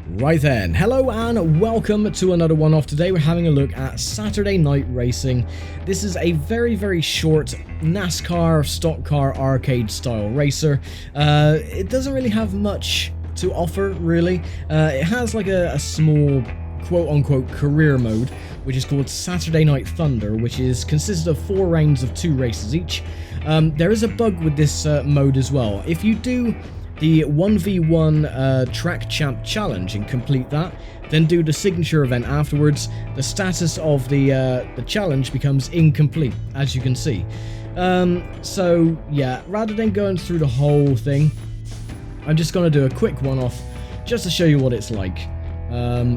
Right then, hello and welcome to another one-off. Today we're having a look at Saturday Night Racing. This is a very short NASCAR stock car arcade style racer. It doesn't really have much to offer, really. It has like a small quote-unquote career mode, which is called Saturday Night Thunder, which consists of 4 rounds of 2 races each. There is a bug with this mode as well. If you do the 1v1 Track Champ Challenge and complete that, then do the signature event afterwards, the status of the challenge becomes incomplete, as you can see. So yeah, rather than going through the whole thing, I'm just going to do a quick one-off just to show you what it's like.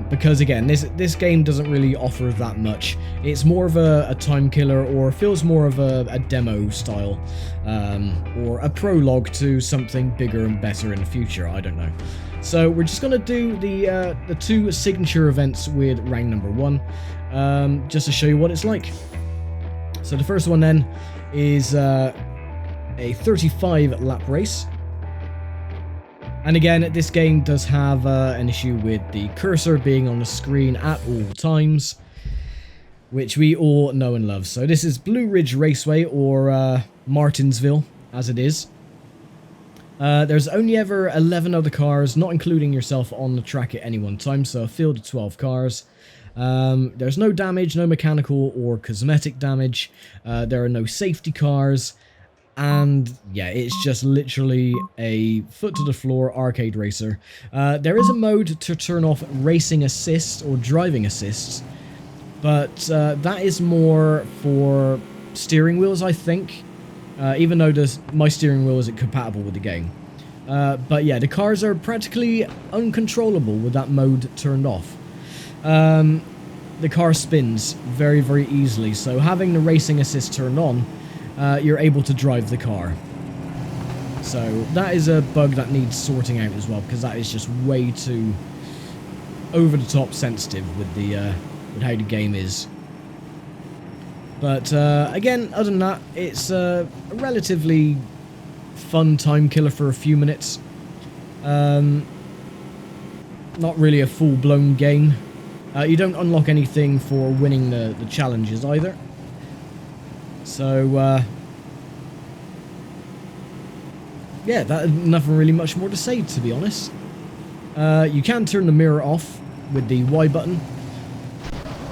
Because again, this game doesn't really offer that much. It's more of a time killer, or feels more of a demo style, or a prologue to something bigger and better in the future. I don't know. So we're just gonna do the 2 signature events with round number 1, just to show you what it's like. So the first one then is a 35 lap race. And again, this game does have an issue with the cursor being on the screen at all times, which we all know and love. So this is Blue Ridge Raceway, or Martinsville, as it is. There's only ever 11 other cars, not including yourself, on the track at any one time, so a field of 12 cars. There's no damage, no mechanical or cosmetic damage. There are no safety cars. And yeah, it's just literally a foot to the floor arcade racer. There is a mode to turn off racing assist or driving assists, but that is more for steering wheels, I think, even though my steering wheel isn't compatible with the game. But yeah, the cars are practically uncontrollable with that mode turned off. The car spins very easily, so having the racing assist turned on, you're able to drive the car. So that is a bug that needs sorting out as well, because that is just way too over the top sensitive with how the game is. But again, other than that, it's a relatively fun time killer for a few minutes. Not really a full-blown game. You don't unlock anything for winning the challenges either. So, yeah, nothing really much more to say, to be honest. You can turn the mirror off with the Y button.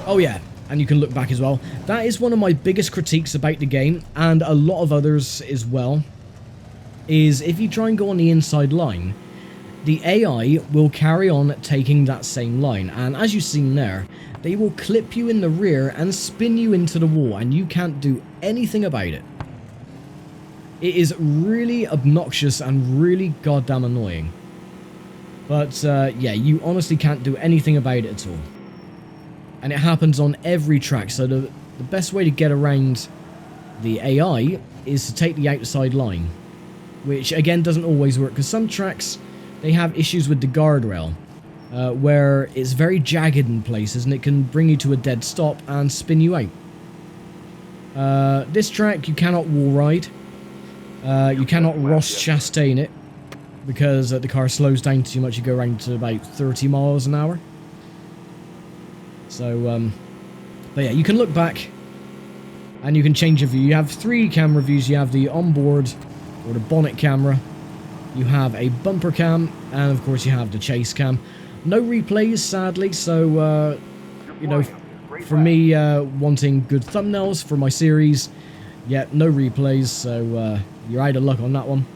Oh yeah, and you can look back as well. That is one of my biggest critiques about the game, and a lot of others as well, is if you try and go on the inside line, the AI will carry on taking that same line, and as you've seen there, they will clip you in the rear and spin you into the wall, and you can't do anything about it. It is really obnoxious and really goddamn annoying. But yeah, you honestly can't do anything about it at all. And it happens on every track, so the best way to get around the AI is to take the outside line, which again doesn't always work, because some tracks, they have issues with the guardrail, where it's very jagged in places and it can bring you to a dead stop and spin you out. This track, you cannot wall ride. You cannot Ross Chastain it, because the car slows down too much. You go around to about 30 miles an hour. So, but yeah, you can look back and you can change your view. You have 3 camera views. You have the onboard or the bonnet camera. You have a bumper cam, and of course you have the chase cam. No replays, sadly, so, you know, for me, wanting good thumbnails for my series, yeah, no replays, so you're out of luck on that one.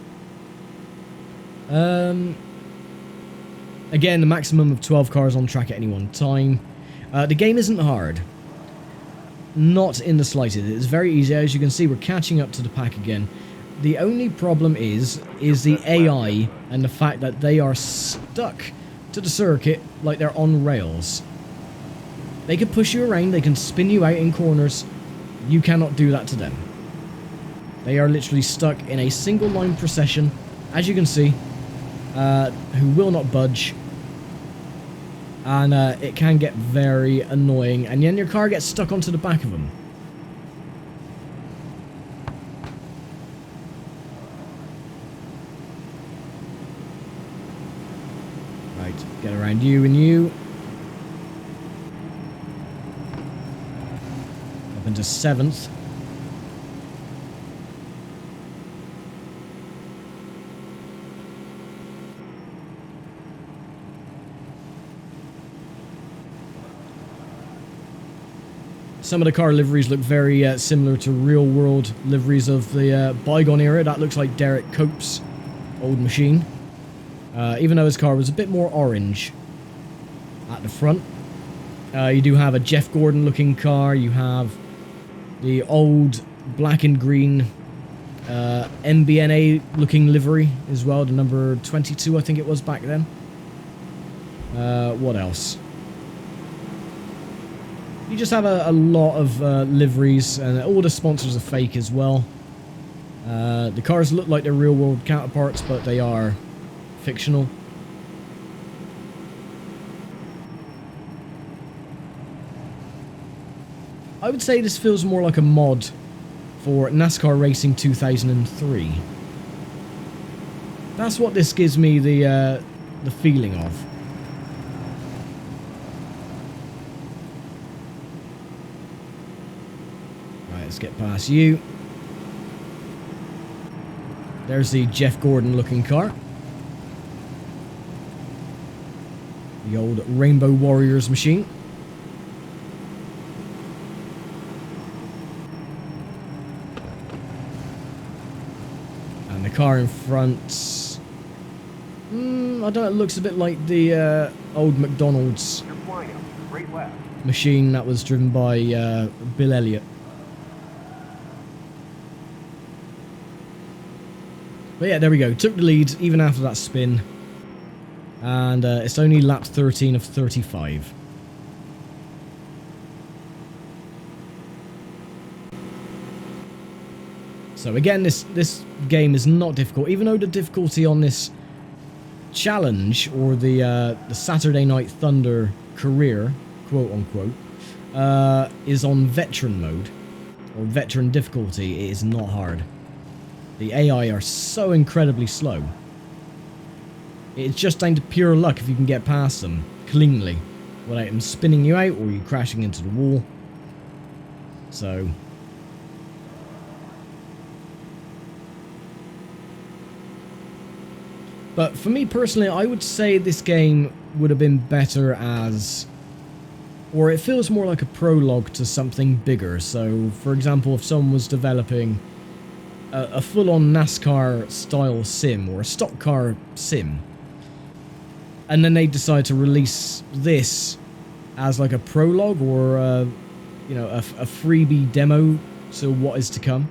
Again, the maximum of 12 cars on track at any one time. The game isn't hard. Not in the slightest. It's very easy. As you can see, we're catching up to the pack again. The only problem is the AI and the fact that they are stuck to the circuit like they're on rails. They can push you around, they can spin you out in corners. You cannot do that to them. They are literally stuck in a single line procession, as you can see, who will not budge. And it can get very annoying, and then your car gets stuck onto the back of them. Get around you and you. Up into 7th. Some of the car liveries look very similar to real-world liveries of the bygone era. That looks like Derek Cope's old machine. Even though his car was a bit more orange at the front. You do have a Jeff Gordon-looking car. You have the old black and green MBNA-looking livery as well. The number 22, I think it was back then. What else? You just have a lot of liveries, and all the sponsors are fake as well. The cars look like their real-world counterparts, but they are fictional. I would say this feels more like a mod for NASCAR Racing 2003. That's what this gives me the feeling of. Let's get past you. There's the Jeff Gordon looking car. The old Rainbow Warriors machine. And the car in front... I don't know, it looks a bit like the old McDonald's machine that was driven by Bill Elliott. But yeah, there we go. Took the lead even after that spin. And it's only lap 13 of 35. So again, this game is not difficult. Even though the difficulty on this challenge, or the Saturday Night Thunder career, quote unquote, is on veteran mode, or veteran difficulty, it is not hard. The AI are so incredibly slow. It's just down to pure luck if you can get past them cleanly without them spinning you out or you crashing into the wall. So... But for me personally, I would say this game would have been better as... Or it feels more like a prologue to something bigger. So, for example, if someone was developing a full-on NASCAR style sim or a stock car sim, and then they decide to release this as like a prologue or you know, a freebie demo to what is to come,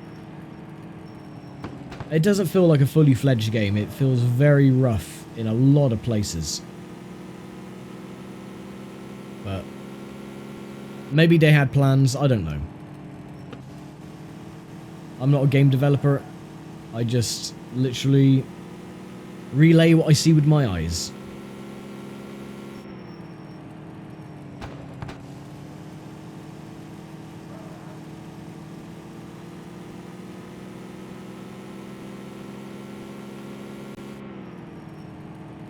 it doesn't feel like a fully fledged game. It feels very rough in a lot of places. But maybe they had plans, I don't know. I'm not a game developer. I just literally relay what I see with my eyes.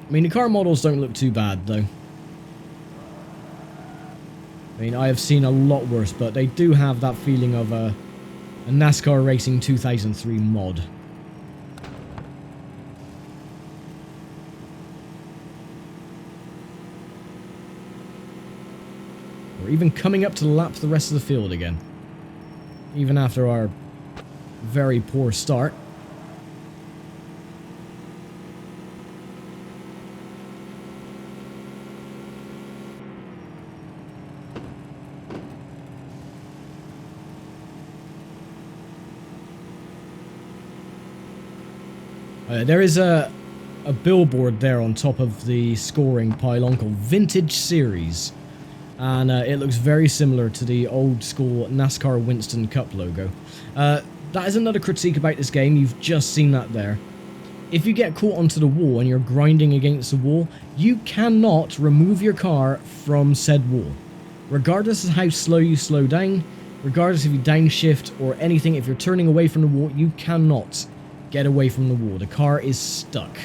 I mean, the car models don't look too bad, though. I mean, I have seen a lot worse, but they do have that feeling of a NASCAR Racing 2003 mod. We're even coming up to lap the rest of the field again. Even after our very poor start. There is a billboard there on top of the scoring pylon called Vintage Series, and it looks very similar to the old school NASCAR Winston Cup logo. That is another critique about this game. You've just seen that there. If you get caught onto the wall and you're grinding against the wall, you cannot remove your car from said wall. Regardless of how slow you slow down, regardless if you downshift or anything, if you're turning away from the wall, you cannot get away from the wall. The car is stuck.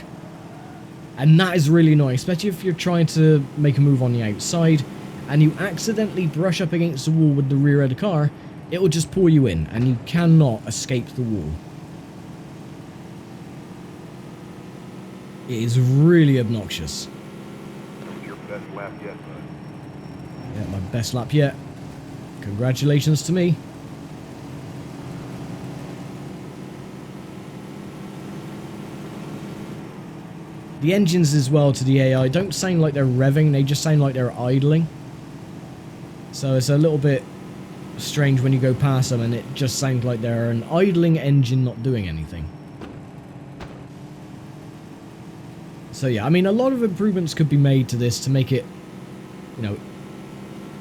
And that is really annoying, especially if you're trying to make a move on the outside and you accidentally brush up against the wall with the rear of the car, it will just pull you in and you cannot escape the wall. It is really obnoxious. Your best lap yet, bud. Yeah, my best lap yet. Congratulations to me. The engines as well to the AI don't sound like they're revving, they just sound like they're idling. So it's a little bit strange when you go past them and it just sounds like they're an idling engine not doing anything. So yeah, I mean, a lot of improvements could be made to this to make it, you know,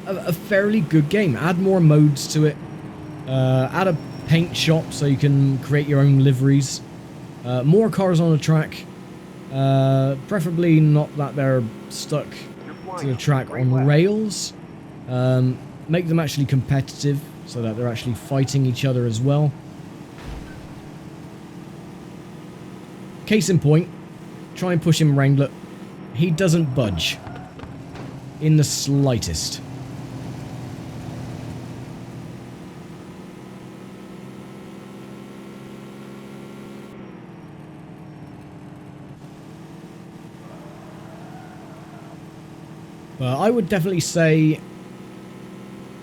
a fairly good game. Add more modes to it. Add a paint shop so you can create your own liveries. More cars on the track. Preferably not that they're stuck to the track on rails. Make them actually competitive so that they're actually fighting each other as well. Case in point, try and push him Wrangler. He doesn't budge in the slightest. But I would definitely say,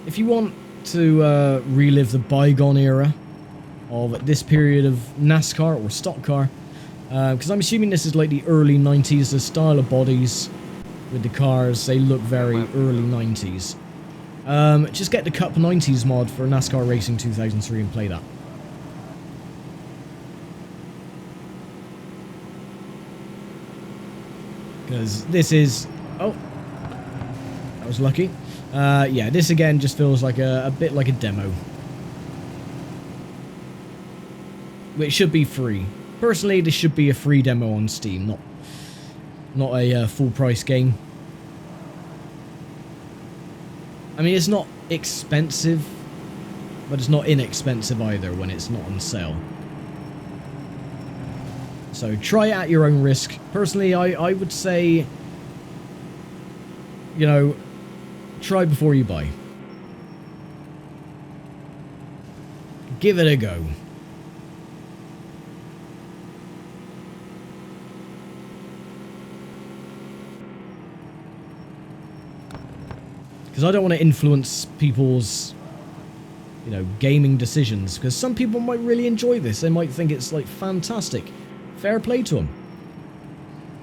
if you want to relive the bygone era of this period of NASCAR or stock car, because I'm assuming this is like the early 90s, the style of bodies with the cars, they look very early 90s. Just get the Cup 90s mod for NASCAR Racing 2003 and play that. Because this is... Oh, I was lucky. Yeah, this again just feels like a bit like a demo. Which should be free. Personally, this should be a free demo on Steam, not a full price game. I mean, it's not expensive, but it's not inexpensive either when it's not on sale. So try it at your own risk. Personally, I would say, you know, try before you buy. Give it a go. Because I don't want to influence people's, you know, gaming decisions. Because some people might really enjoy this. They might think it's, like, fantastic. Fair play to them.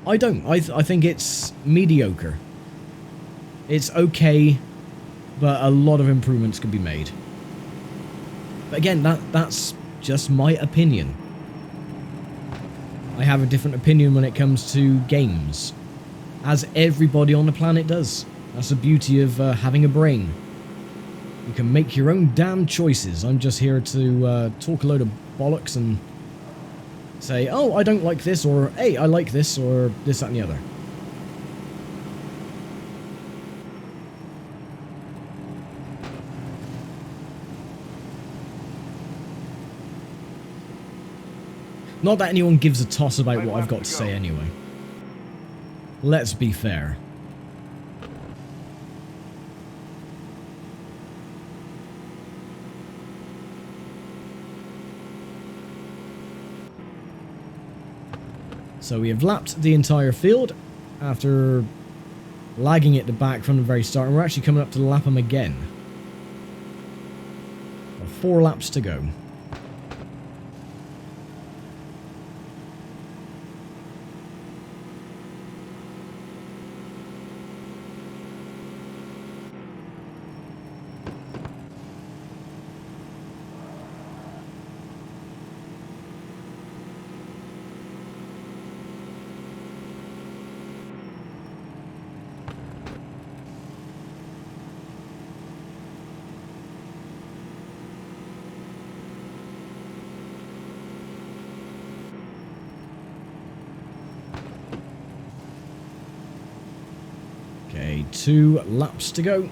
I don't. I think it's mediocre. It's okay, but a lot of improvements could be made. But again, that's just my opinion. I have a different opinion when it comes to games. As everybody on the planet does. That's the beauty of having a brain. You can make your own damn choices. I'm just here to talk a load of bollocks and say, oh, I don't like this, or hey, I like this, or this, that, and the other. Not that anyone gives a toss about what I've got to say anyway. Let's be fair. So we have lapped the entire field after lagging it back from the very start, and we're actually coming up to lap them again. 4 laps to go. Okay, 2 laps to go.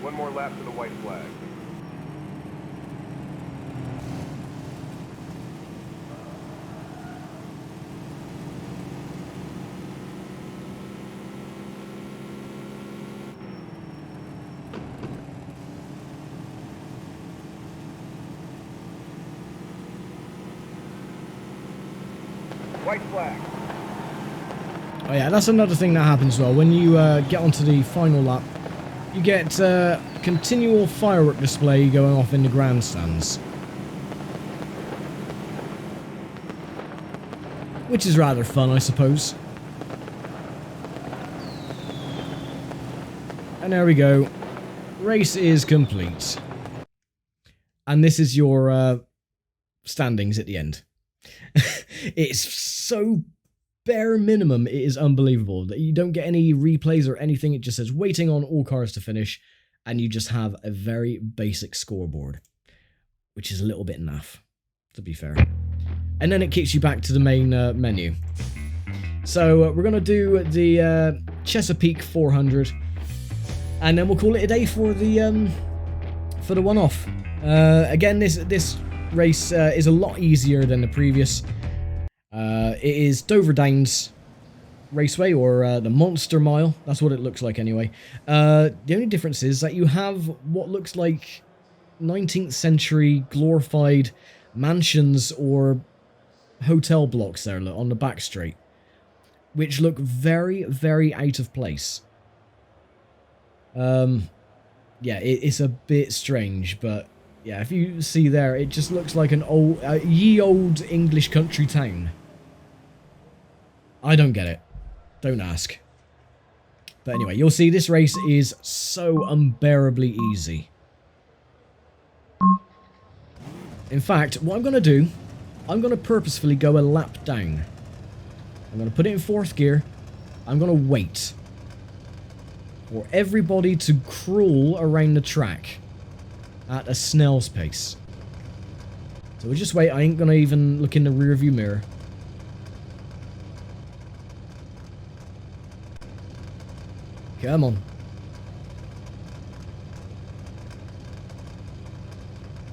One more lap to the white flag. White flag. Oh yeah, that's another thing that happens as well. When you get onto the final lap, you get continual firework display going off in the grandstands. Which is rather fun, I suppose. And there we go. Race is complete. And this is your standings at the end. It's so bare minimum, it is unbelievable. That you don't get any replays or anything, it just says waiting on all cars to finish, and you just have a very basic scoreboard. Which is a little bit naff, to be fair. And then it kicks you back to the main menu. So we're going to do the Chesapeake 400. And then we'll call it a day for the one-off. Again, this race is a lot easier than the previous. It is Dover Downs Raceway, or the Monster Mile. That's what it looks like anyway. The only difference is that you have what looks like 19th century glorified mansions or hotel blocks there on the back straight, which look very, very out of place. Yeah, it's a bit strange, but yeah, if you see there, it just looks like an old, ye old English country town. I don't get it. Don't ask. But anyway, you'll see this race is so unbearably easy. In fact, what I'm going to do, I'm going to purposefully go a lap down. I'm going to put it in 4th gear. I'm going to wait for everybody to crawl around the track at a snail's pace. So we'll just wait. I ain't going to even look in the rearview mirror. Come on.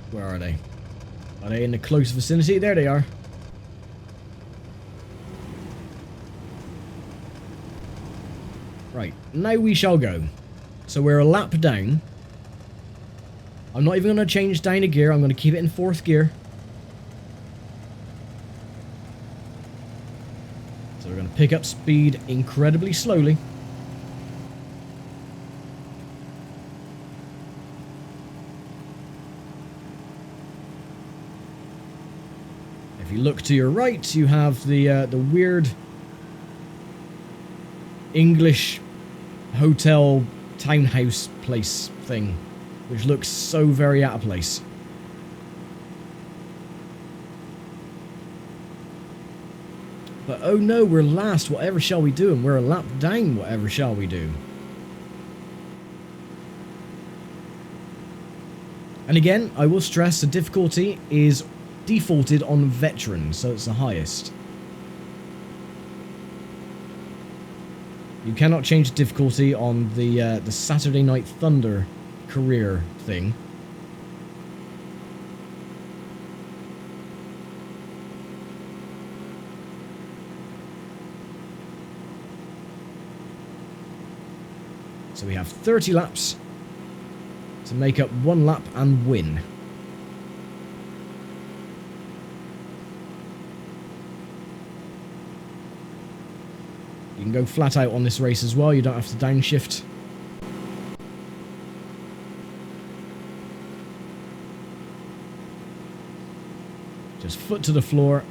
Where are they? Are they in the close vicinity? There they are. Right, now we shall go. So we're a lap down. I'm not even going to change down a gear. I'm going to keep it in 4th gear. So we're going to pick up speed incredibly slowly. If you look to your right, you have the weird English hotel townhouse place thing, which looks so very out of place. But oh no, we're last, whatever shall we do? And we're a lap down, whatever shall we do? And again, I will stress the difficulty is defaulted on veteran, so it's the highest. You cannot change the difficulty on the Saturday Night Thunder career thing. So we have 30 laps to make up 1 lap and win. You can go flat out on this race as well, you don't have to downshift. Just foot to the floor.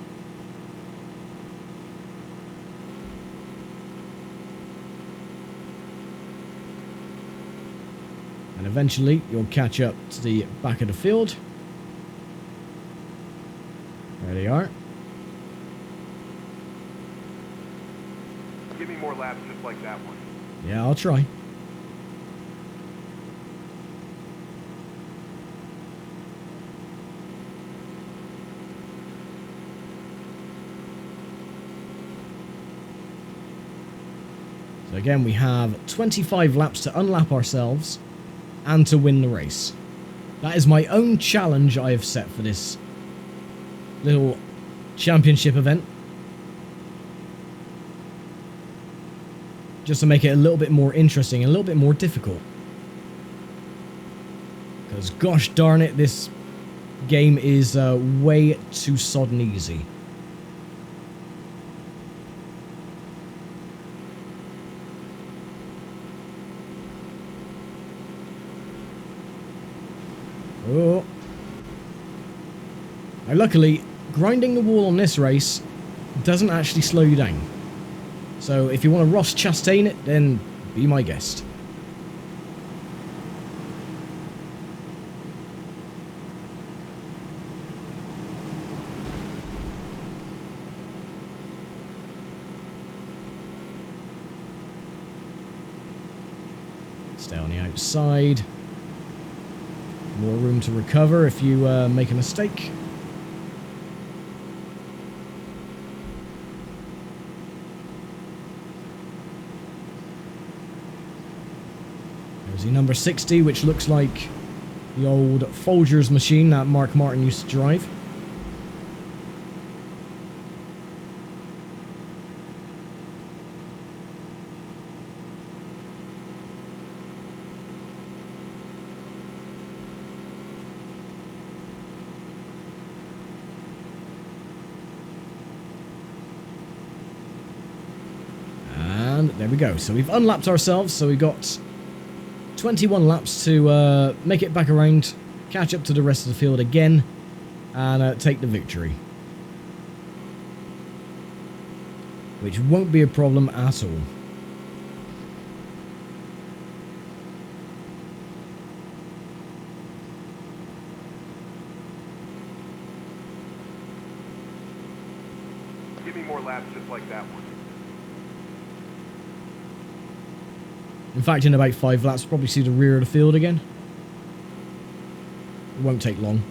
And eventually you'll catch up to the back of the field. There they are. Give me more laps just like that one. Yeah, I'll try. So again, we have 25 laps to unlap ourselves and to win the race. That is my own challenge I have set for this little championship event. Just to make it a little bit more interesting and a little bit more difficult. Because gosh darn it, this game is way too sodden easy. Oh. Now, luckily, grinding the wall on this race doesn't actually slow you down. So if you want to Ross Chastain it, then be my guest. Stay on the outside. More room to recover if you make a mistake. There's the number 60, which looks like the old Folgers machine that Mark Martin used to drive. And there we go. So we've unlapped ourselves. So we've got 21 laps to make it back around, catch up to the rest of the field again, and take the victory. Which won't be a problem at all. Give me more laps just like that one. In fact, in about 5 laps, we'll probably see the rear of the field again. It won't take long.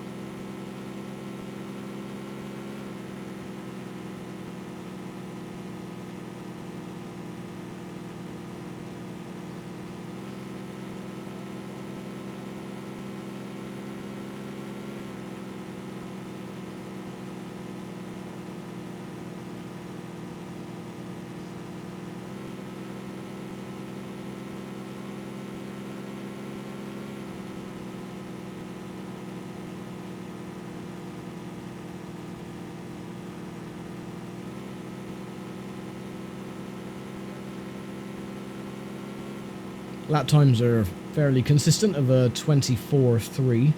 Lap times are fairly consistent of a 24.3.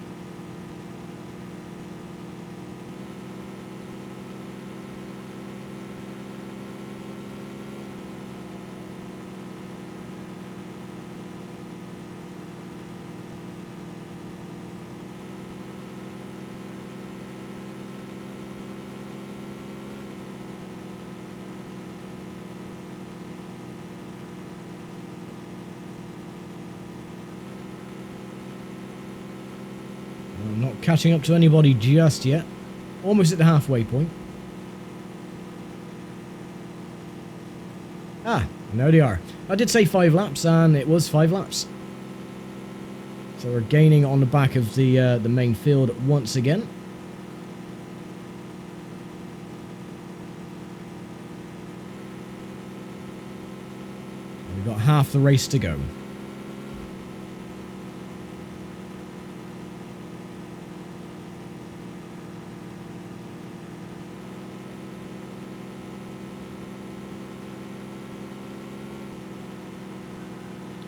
I'm not catching up to anybody just yet. Almost at the halfway point. Ah, there they are. I did say 5 laps, and it was 5 laps. So we're gaining on the back of the main field once again. And we've got half the race to go.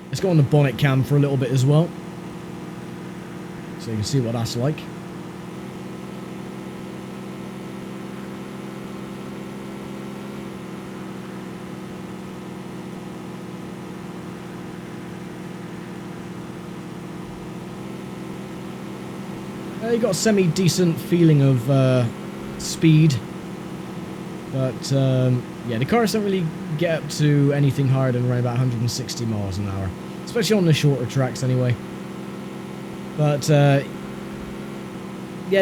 Let's go on the bonnet cam for a little bit as well, so you can see what that's like. You got a semi-decent feeling of speed, but yeah, the cars don't really get up to anything higher than around about 160 miles an hour. Especially on the shorter tracks anyway. But yeah,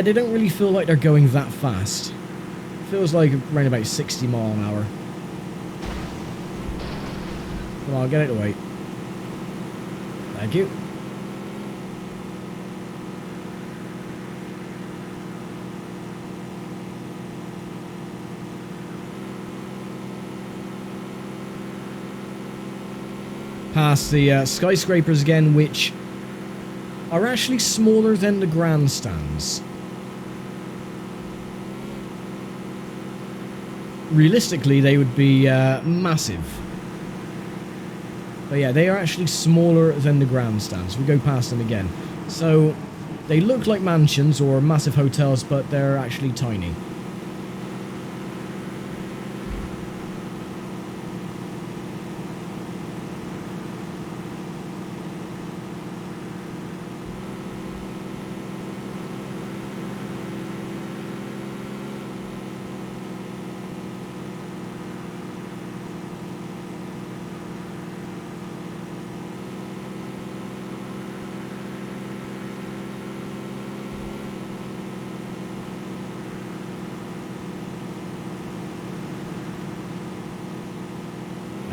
they don't really feel like they're going that fast. It feels like around about 60 mile an hour. Come on, get out of the way. Thank you. Past the skyscrapers again, which are actually smaller than the grandstands. Realistically, they would be massive. But yeah, they are actually smaller than the grandstands. We go past them again. So They look like mansions or massive hotels, but they're actually tiny.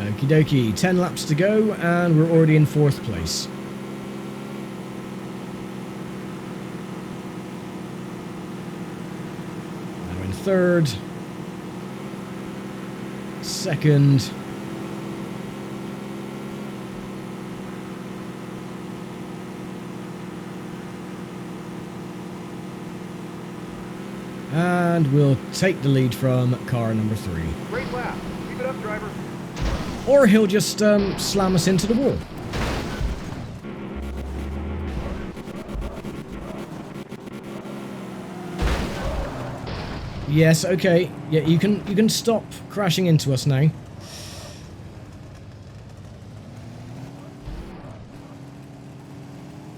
Okie dokie, 10 laps to go, and we're already in 4th place. Now in 3rd. 2nd. And we'll take the lead from car number 3. Great lap. Keep it up, driver. Or he'll just slam us into the wall. Yes, okay. Yeah, you can stop crashing into us now.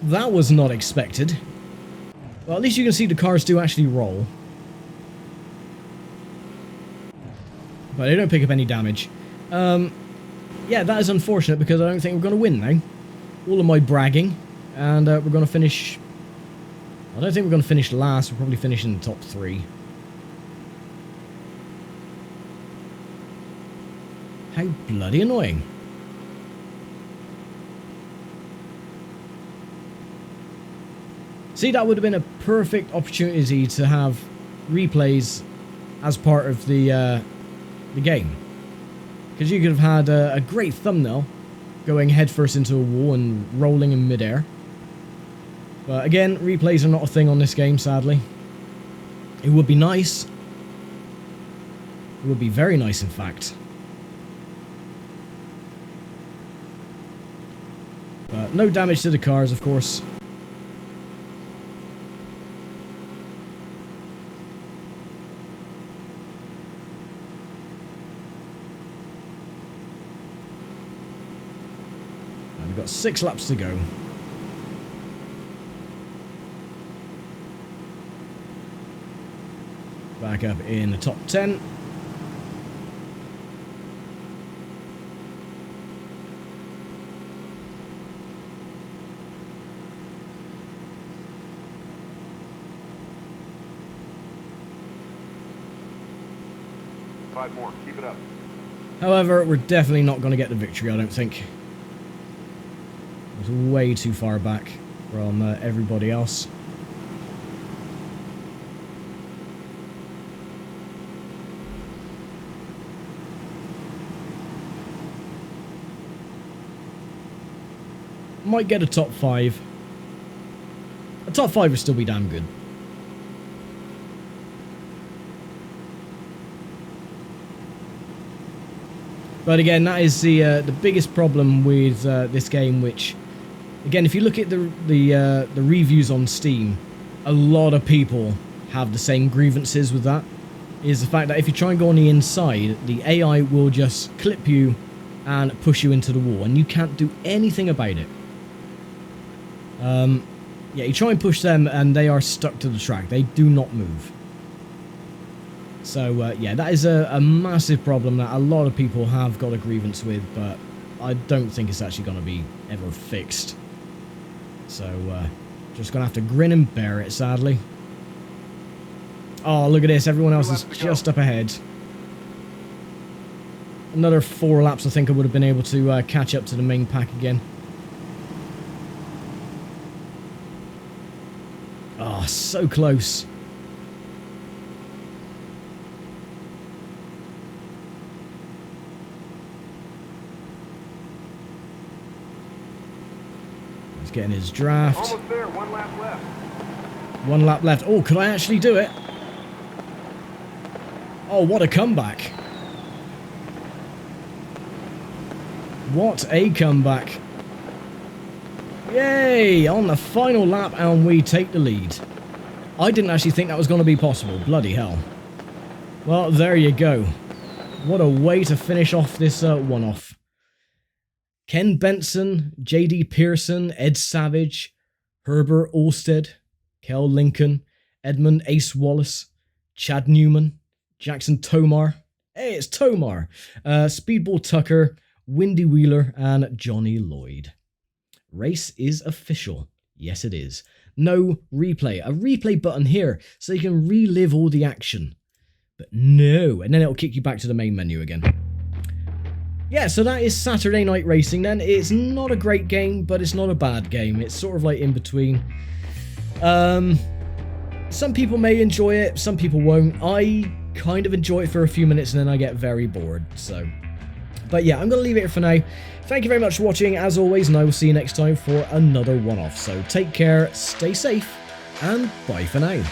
That was not expected. Well, at least you can see the cars do actually roll. But they don't pick up any damage. Yeah, that is unfortunate because I don't think we're going to win now. All of my bragging. And we're going to finish... I don't think we're going to finish last. We'll probably finish in the top 3. How bloody annoying. See, that would have been a perfect opportunity to have replays as part of the game. Because you could have had a great thumbnail going headfirst into a wall and rolling in midair. But again, replays are not a thing on this game, sadly. It would be nice. It would be very nice, in fact. But no damage to the cars, of course. And we've got 6 laps to go. Back up in the top 10. Five more. Keep it up. However, we're definitely not going to get the victory, I don't think. It's way too far back from everybody else. Might get a top 5. A top 5 would still be damn good. But again, that is the biggest problem with this game. Which, again, if you look at the reviews on Steam, a lot of people have the same grievances with that. Is the fact that if you try and go on the inside, the AI will just clip you and push you into the wall, and you can't do anything about it. Yeah, you try and push them, and they are stuck to the track. They do not move. So, yeah, that is a massive problem that a lot of people have got a grievance with, but I don't think it's actually going to be ever fixed. So, just going to have to grin and bear it, sadly. Oh, look at this. Everyone else is just up ahead. Another 4 laps, I think I would have been able to catch up to the main pack again. Oh, so close. He's getting his draft. Almost there. 1 lap left. 1 lap left. Oh, could I actually do it? Oh, what a comeback. What a comeback. Yay! On the final lap, and we take the lead. I didn't actually think that was going to be possible. Bloody hell. Well, there you go. What a way to finish off this one-off. Ken Benson, J.D. Pearson, Ed Savage, Herbert Olsted, Kel Lincoln, Edmund Ace Wallace, Chad Newman, Jackson Tomar. Hey, it's Tomar. Speedball Tucker, Windy Wheeler, and Johnny Lloyd. Race is official. Yes, it is. No replay. A replay button here so you can relive all the action. But no. And then it'll kick you back to the main menu again. Yeah, so that is Saturday Night Racing then. It's not a great game, but it's not a bad game. It's sort of like in between. Some people may enjoy it, some people won't. I kind of enjoy it for a few minutes and then I get very bored, so. But yeah, I'm going to leave it here for now. Thank you very much for watching, as always, and I will see you next time for another one-off. So take care, stay safe, and bye for now.